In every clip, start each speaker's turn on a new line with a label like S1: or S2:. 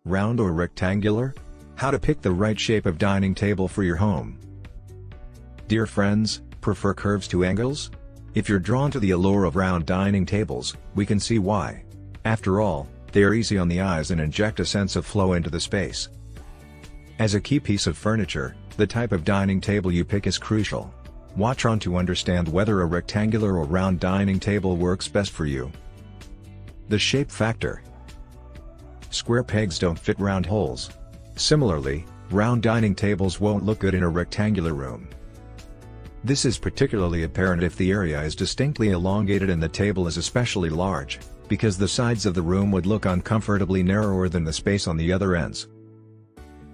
S1: round or rectangular? How to pick the right shape of dining table for your home. Dear friends, prefer curves to angles? If you're drawn to the allure of round dining tables, we can see why. After all, they are easy on the eyes and inject a sense of flow into the space. As a key piece of furniture, the type of dining table you pick is crucial. Watch on to understand whether a rectangular or round dining table works best for you. The shape factor. Square pegs don't fit round holes. Similarly, round dining tables won't look good in a rectangular room. This is particularly apparent if the area is distinctly elongated and the table is especially large, because the sides of the room would look uncomfortably narrower than the space on the other ends.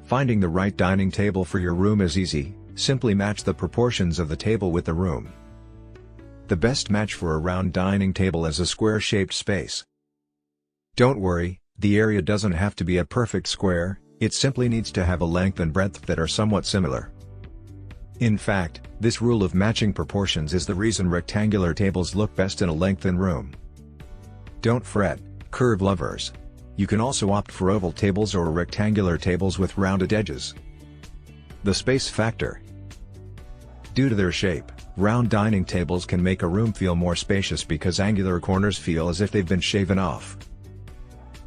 S1: Finding the right dining table for your room is easy. Simply match the proportions of the table with the room. The best match for a round dining table is a square-shaped space. Don't worry, the area doesn't have to be a perfect square, it simply needs to have a length and breadth that are somewhat similar. In fact, this rule of matching proportions is the reason rectangular tables look best in a lengthened room. Don't fret, curve lovers. You can also opt for oval tables or rectangular tables with rounded edges. The space factor. Due to their shape, round dining tables can make a room feel more spacious because angular corners feel as if they've been shaven off.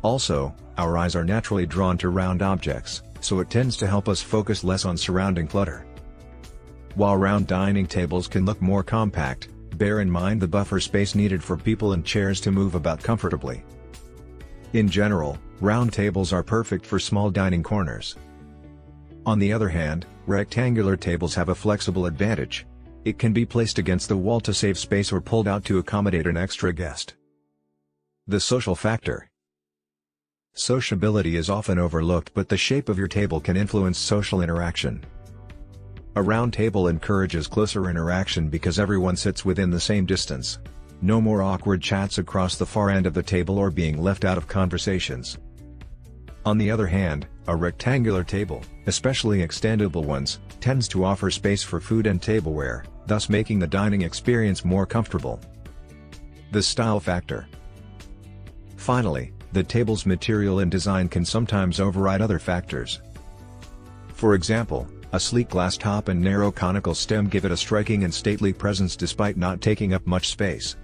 S1: Also, our eyes are naturally drawn to round objects, so it tends to help us focus less on surrounding clutter. While round dining tables can look more compact, bear in mind the buffer space needed for people and chairs to move about comfortably. In general, round tables are perfect for small dining corners. On the other hand, rectangular tables have a flexible advantage. It can be placed against the wall to save space or pulled out to accommodate an extra guest. The social factor. Sociability is often overlooked, but the shape of your table can influence social interaction. A round table encourages closer interaction because everyone sits within the same distance. No more awkward chats across the far end of the table or being left out of conversations. On the other hand, a rectangular table, especially extendable ones, tends to offer space for food and tableware, thus making the dining experience more comfortable. The style factor. Finally, the table's material and design can sometimes override other factors. For example, a sleek glass top and narrow conical stem give it a striking and stately presence despite not taking up much space.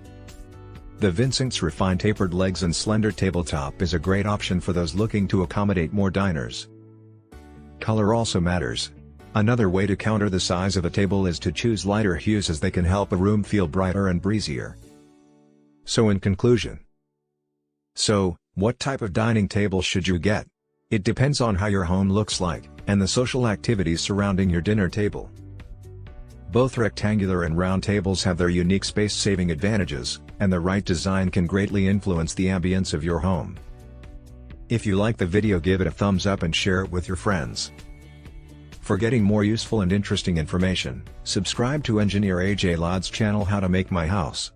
S1: The Vincent's refined tapered legs and slender tabletop is a great option for those looking to accommodate more diners. Color also matters. Another way to counter the size of a table is to choose lighter hues, as they can help a room feel brighter and breezier. So in conclusion. What type of dining table should you get? It depends on how your home looks like, and the social activities surrounding your dinner table. Both rectangular and round tables have their unique space-saving advantages, and the right design can greatly influence the ambience of your home. If you like the video, give it a thumbs up and share it with your friends. For getting more useful and interesting information, subscribe to Engineer AJ Laud's channel How to Make My House.